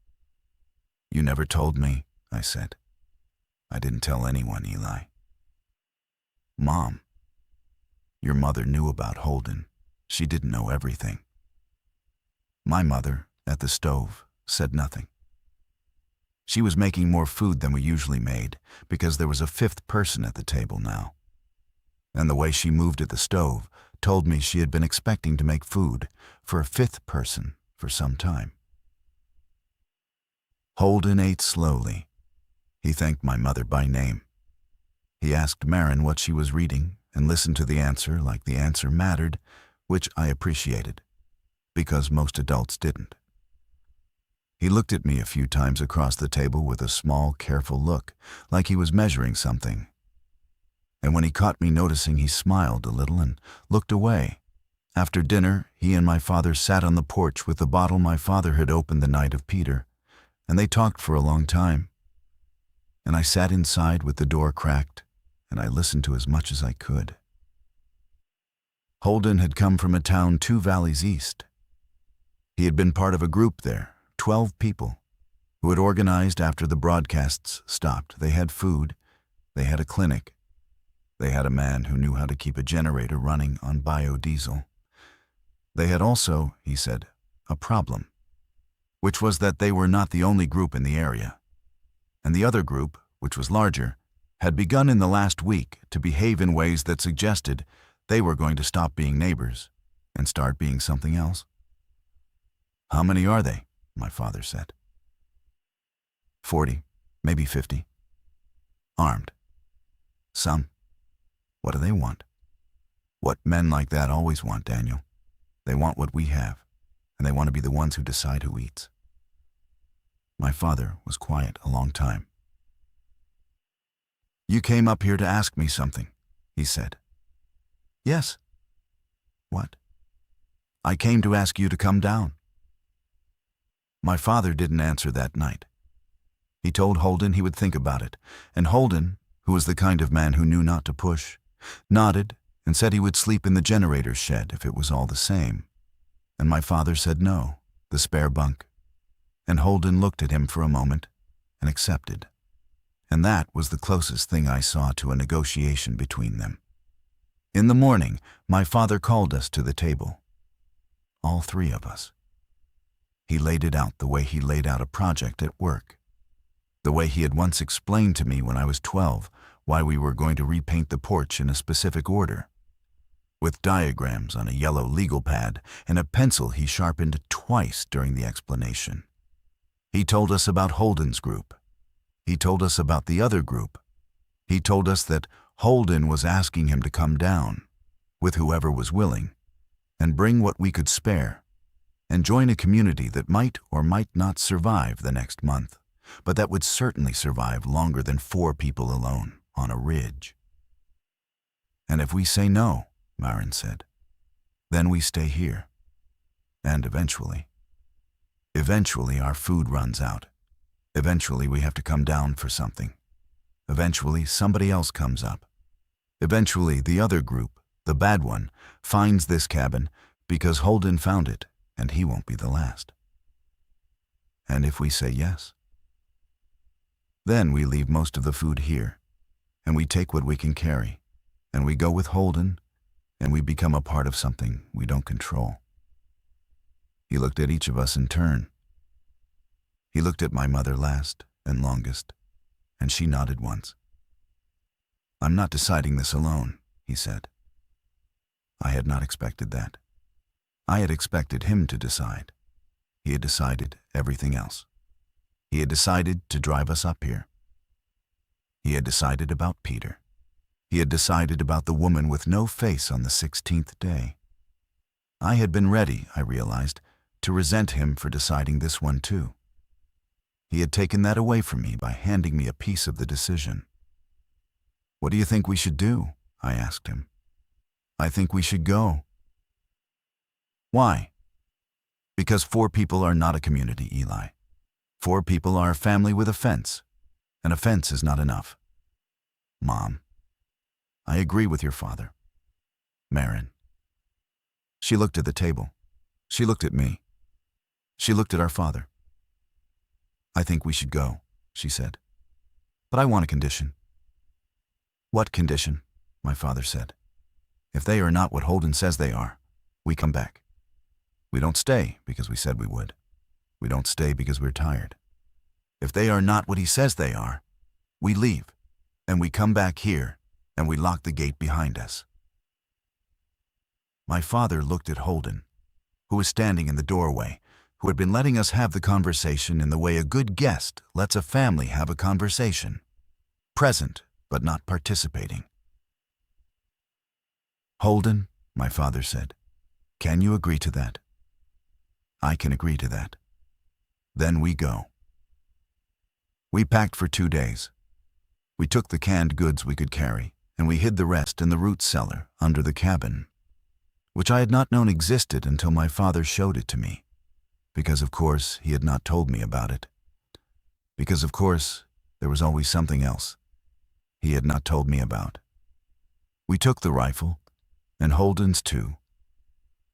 "You never told me," I said. "I didn't tell anyone, Eli." "Mom, your mother knew about Holden. She didn't know everything." My mother, at the stove, said nothing. She was making more food than we usually made because there was a 5th person at the table now. And the way she moved at the stove told me she had been expecting to make food for a 5th person for some time. Holden ate slowly. He thanked my mother by name. He asked Marin what she was reading and listened to the answer like the answer mattered, which I appreciated, because most adults didn't. He looked at me a few times across the table with a small, careful look, like he was measuring something. And when he caught me noticing, he smiled a little and looked away. After dinner, he and my father sat on the porch with the bottle my father had opened the night of Peter, and they talked for a long time. And I sat inside with the door cracked, and I listened to as much as I could. Holden had come from a town 2 valleys east. He had been part of a group there, 12 people, who had organized after the broadcasts stopped. They had food, they had a clinic, they had a man who knew how to keep a generator running on biodiesel. They had also, he said, a problem, which was that they were not the only group in the area. And the other group, which was larger, had begun in the last week to behave in ways that suggested they were going to stop being neighbors and start being something else. "How many are they?" my father said. 40, maybe 50. Armed. Some. What do they want? What men like that always want, Daniel. They want what we have, and they want to be the ones who decide who eats. My father was quiet a long time. "You came up here to ask me something," he said. "Yes." "What?" "I came to ask you to come down." My father didn't answer that night. He told Holden he would think about it, and Holden, who was the kind of man who knew not to push, nodded and said he would sleep in the generator's shed if it was all the same. And my father said no, the spare bunk. And Holden looked at him for a moment and accepted. And that was the closest thing I saw to a negotiation between them. In the morning, my father called us to the table. All 3 of us. He laid it out the way he laid out a project at work. The way he had once explained to me when I was 12 why we were going to repaint the porch in a specific order. With diagrams on a yellow legal pad and a pencil he sharpened twice during the explanation. He told us about Holden's group. He told us about the other group. He told us that Holden was asking him to come down, with whoever was willing, and bring what we could spare, and join a community that might or might not survive the next month, but that would certainly survive longer than 4 people alone on a ridge. And if we say no, Maren said, then we stay here. And eventually our food runs out. Eventually we have to come down for something. Eventually somebody else comes up. Eventually the other group, the bad one, finds this cabin because Holden found it, and he won't be the last. And if we say yes, then we leave most of the food here, and we take what we can carry, and we go with Holden, and we become a part of something we don't control. He looked at each of us in turn. He looked at my mother last and longest, and she nodded once. I'm not deciding this alone, he said. I had not expected that. I had expected him to decide. He had decided everything else. He had decided to drive us up here. He had decided about Peter. He had decided about the woman with no face on the 16th day. I had been ready, I realized, to resent him for deciding this one too. He had taken that away from me by handing me a piece of the decision. What do you think we should do? I asked him. I think we should go. Why? Because 4 people are not a community, Eli. 4 people are a family with a fence, and a fence is not enough. Mom, I agree with your father. Maren. She looked at the table. She looked at me. She looked at our father. I think we should go, she said. But I want a condition. What condition? My father said. If they are not what Holden says they are, we come back. We don't stay because we said we would. We don't stay because we're tired. If they are not what he says they are, we leave, and we come back here, and we lock the gate behind us. My father looked at Holden, who was standing in the doorway, who had been letting us have the conversation in the way a good guest lets a family have a conversation, present but not participating. Holden, my father said, can you agree to that? I can agree to that. Then we go. We packed for 2 days. We took the canned goods we could carry, and we hid the rest in the root cellar under the cabin, which I had not known existed until my father showed it to me, because of course he had not told me about it. Because of course there was always something else he had not told me about. We took the rifle, and Holden's too,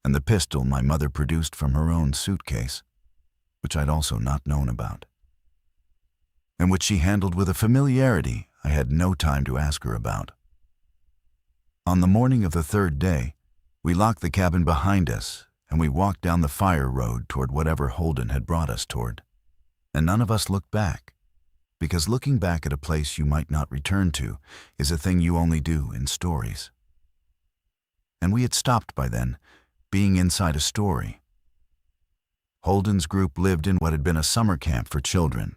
and the pistol my mother produced from her own suitcase, which I'd also not known about, and which she handled with a familiarity I had no time to ask her about. On the morning of the 3rd day, we locked the cabin behind us, and we walked down the fire road toward whatever Holden had brought us toward. And none of us looked back, because looking back at a place you might not return to is a thing you only do in stories. And we had stopped by then, being inside a story. Holden's group lived in what had been a summer camp for children,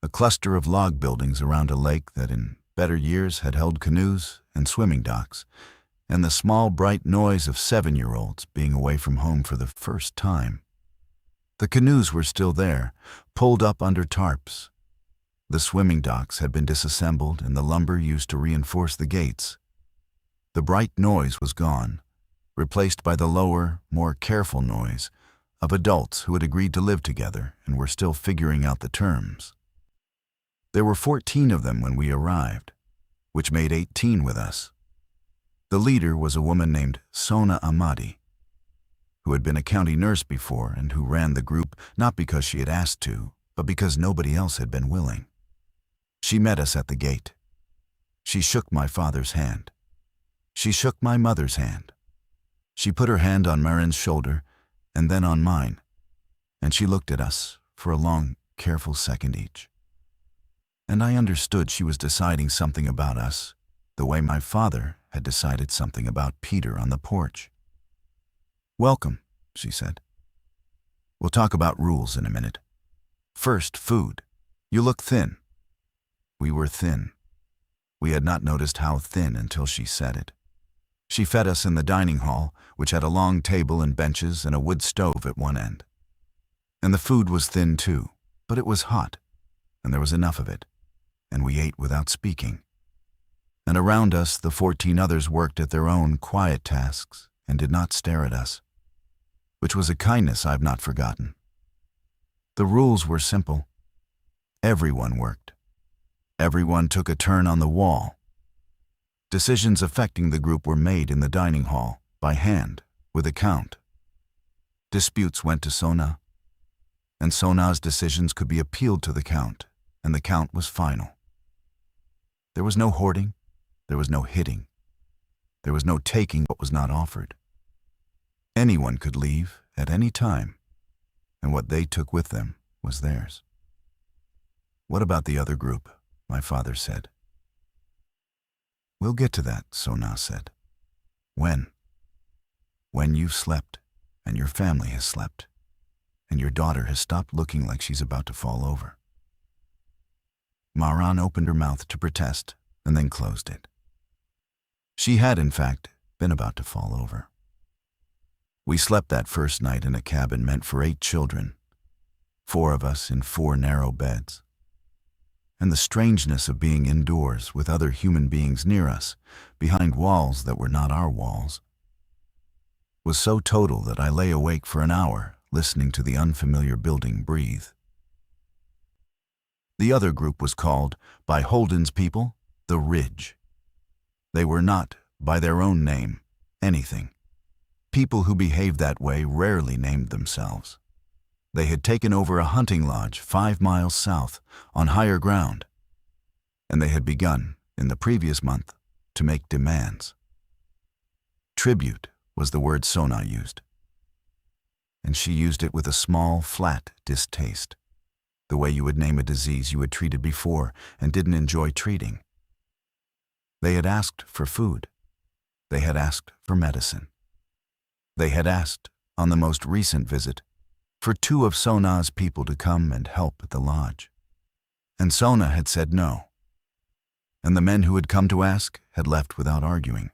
a cluster of log buildings around a lake that in better years had held canoes and swimming docks, and the small bright noise of 7-year-olds being away from home for the first time. The canoes were still there, pulled up under tarps. The swimming docks had been disassembled and the lumber used to reinforce the gates. The bright noise was gone, replaced by the lower, more careful noise of adults who had agreed to live together and were still figuring out the terms. There were 14 of them when we arrived, which made 18 with us. The leader was a woman named Sona Amadi, who had been a county nurse before and who ran the group not because she had asked to, but because nobody else had been willing. She met us at the gate. She shook my father's hand. She shook my mother's hand. She put her hand on Maren's shoulder and then on mine, and she looked at us for a long, careful second each. And I understood she was deciding something about us, the way my father had decided something about Peter on the porch. "Welcome," she said. "We'll talk about rules in a minute. First, food. You look thin." We were thin. We had not noticed how thin until she said it. She fed us in the dining hall, which had a long table and benches and a wood stove at one end. And the food was thin too, but it was hot, and there was enough of it, and we ate without speaking. And around us, the 14 others worked at their own quiet tasks and did not stare at us, which was a kindness I've not forgotten. The rules were simple. Everyone worked. Everyone took a turn on the wall. Decisions affecting the group were made in the dining hall, by hand, with a count. Disputes went to Sona, and Sona's decisions could be appealed to the count, and the count was final. There was no hoarding, there was no hitting, there was no taking what was not offered. Anyone could leave at any time, and what they took with them was theirs. "What about the other group?" my father said. "We'll get to that," Sona said. "When? When you've slept, and your family has slept, and your daughter has stopped looking like she's about to fall over." Maran opened her mouth to protest and then closed it. She had, in fact, been about to fall over. We slept that first night in a cabin meant for 8 children, 4 of us in 4 narrow beds. And the strangeness of being indoors with other human beings near us, behind walls that were not our walls, was so total that I lay awake for an hour listening to the unfamiliar building breathe. The other group was called, by Holden's people, the Ridge. They were not, by their own name, anything. People who behaved that way rarely named themselves. They had taken over a hunting lodge 5 miles south, on higher ground, and they had begun, in the previous month, to make demands. Tribute was the word Sona used, and she used it with a small, flat distaste, the way you would name a disease you had treated before and didn't enjoy treating. They had asked for food. They had asked for medicine. They had asked, on the most recent visit, for 2 of Sona's people to come and help at the lodge. And Sona had said no. And the men who had come to ask had left without arguing,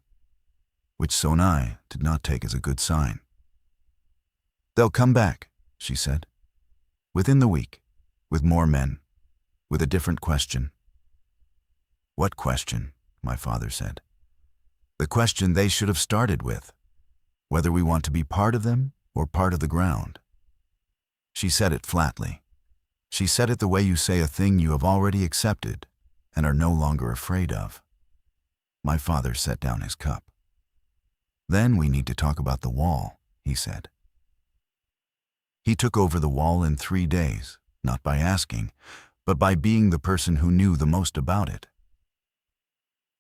which Sona did not take as a good sign. "They'll come back," she said, "within the week, with more men, with a different question." "What question?" my father said. "The question they should have started with, whether we want to be part of them or part of the ground." She said it flatly. She said it the way you say a thing you have already accepted and are no longer afraid of. My father set down his cup. "Then we need to talk about the wall," he said. He took over the wall in 3 days, not by asking, but by being the person who knew the most about it.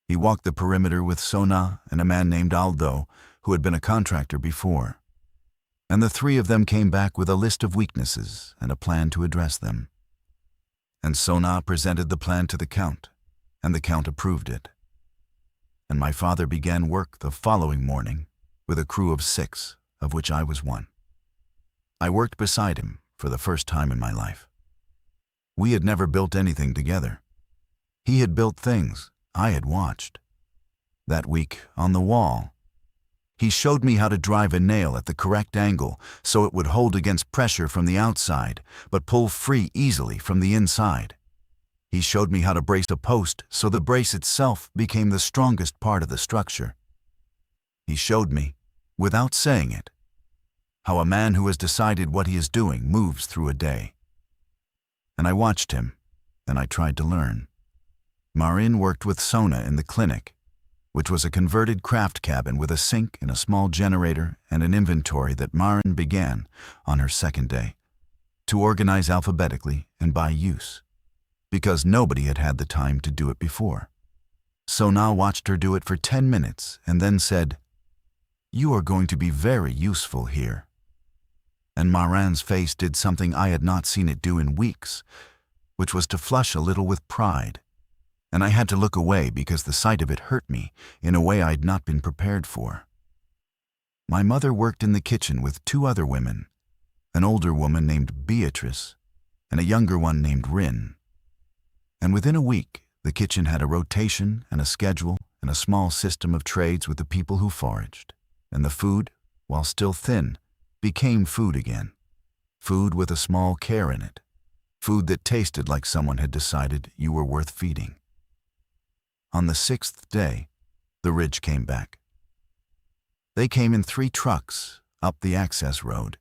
He walked the perimeter with Sona and a man named Aldo, who had been a contractor before, and the 3 of them came back with a list of weaknesses and a plan to address them. And Sona presented the plan to the count, and the count approved it. And my father began work the following morning with a crew of 6, of which I was one. I worked beside him for the first time in my life. We had never built anything together. He had built things I had watched. That week, on the wall, he showed me how to drive a nail at the correct angle so it would hold against pressure from the outside, but pull free easily from the inside. He showed me how to brace a post so the brace itself became the strongest part of the structure. He showed me, without saying it, how a man who has decided what he is doing moves through a day. And I watched him, and I tried to learn. Marin worked with Sona in the clinic, which was a converted craft cabin with a sink and a small generator and an inventory that Marin began, on her second day, to organize alphabetically and by use, because nobody had had the time to do it before. Sona watched her do it for 10 minutes and then said, "You are going to be very useful here." And Marin's face did something I had not seen it do in weeks, which was to flush a little with pride. And I had to look away because the sight of it hurt me in a way I had not been prepared for. My mother worked in the kitchen with 2 other women, an older woman named Beatrice and a younger one named Rin. And within a week, the kitchen had a rotation and a schedule and a small system of trades with the people who foraged, and the food, while still thin, became food again. Food with a small care in it. Food that tasted like someone had decided you were worth feeding. On the 6th day, the ridge came back. They came in 3 trucks up the access road,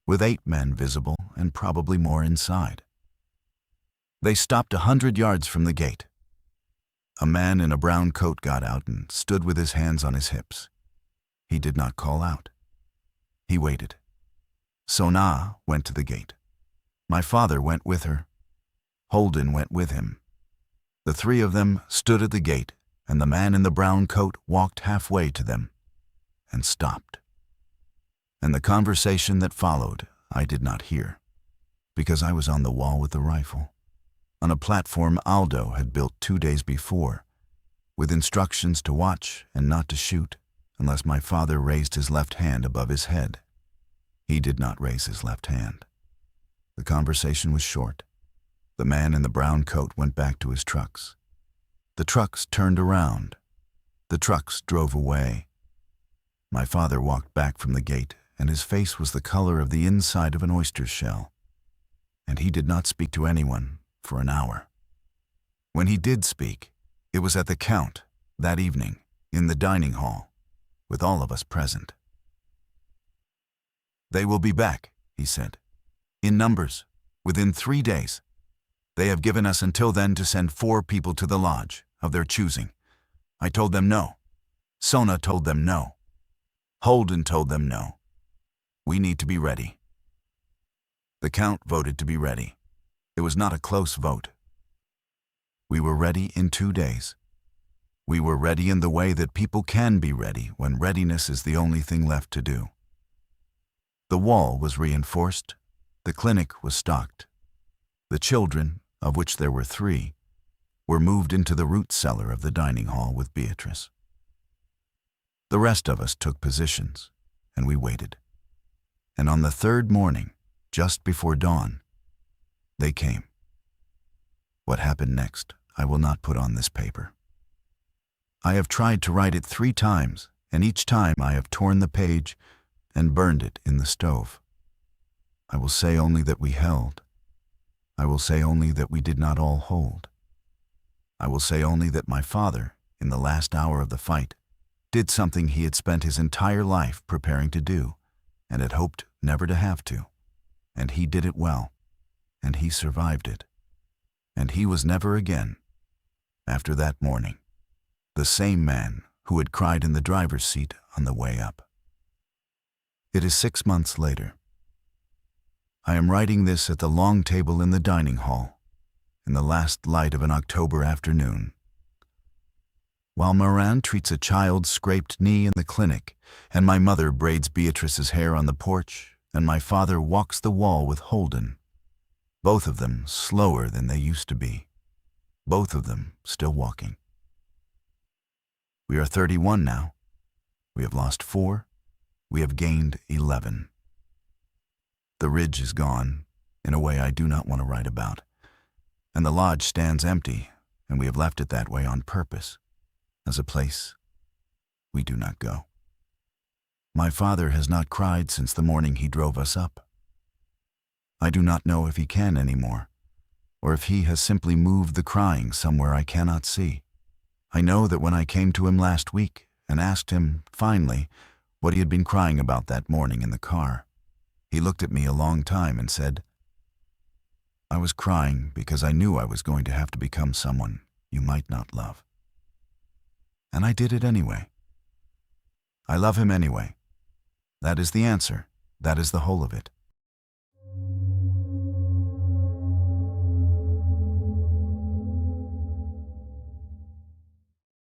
with 8 men visible and probably more inside. They stopped 100 yards from the gate. A man in a brown coat got out and stood with his hands on his hips. He did not call out. He waited. Sona went to the gate. My father went with her. Holden went with him. The 3 of them stood at the gate, and the man in the brown coat walked halfway to them and stopped. And the conversation that followed I did not hear, because I was on the wall with the rifle, on a platform Aldo had built 2 days before, with instructions to watch and not to shoot unless my father raised his left hand above his head. He did not raise his left hand. The conversation was short. The man in the brown coat went back to his trucks. The trucks turned around. The trucks drove away. My father walked back from the gate, and his face was the color of the inside of an oyster shell. And he did not speak to anyone for an hour. When he did speak, it was at the count, that evening, in the dining hall, with all of us present. "They will be back," he said, "in numbers, within 3 days. They have given us until then to send 4 people to the lodge, of their choosing. I told them no. Sona told them no. Holden told them no. We need to be ready." The count voted to be ready. It was not a close vote. We were ready in 2 days. We were ready in the way that people can be ready when readiness is the only thing left to do. The wall was reinforced. The clinic was stocked. The children, of which there were 3, were moved into the root cellar of the dining hall with Beatrice. The rest of us took positions, and we waited. And on the 3rd morning, just before dawn, they came. What happened next, I will not put on this paper. I have tried to write it 3 times, and each time I have torn the page and burned it in the stove. I will say only that we held. I will say only that we did not all hold. I will say only that my father, in the last hour of the fight, did something he had spent his entire life preparing to do, and had hoped never to have to. And he did it well, and he survived it. And he was never again, after that morning, the same man who had cried in the driver's seat on the way up. It is 6 months later. I am writing this at the long table in the dining hall, in the last light of an October afternoon. While Moran treats a child's scraped knee in the clinic, and my mother braids Beatrice's hair on the porch, and my father walks the wall with Holden, both of them slower than they used to be, both of them still walking. We are 31 now. We have lost 4. We have gained 11. The ridge is gone, in a way I do not want to write about, and the lodge stands empty, and we have left it that way on purpose, as a place we do not go. My father has not cried since the morning he drove us up. I do not know if he can anymore, or if he has simply moved the crying somewhere I cannot see. I know that when I came to him last week and asked him, finally, what he had been crying about that morning in the car, he looked at me a long time and said, "I was crying because I knew I was going to have to become someone you might not love." And I did it anyway. I love him anyway. That is the answer. That is the whole of it.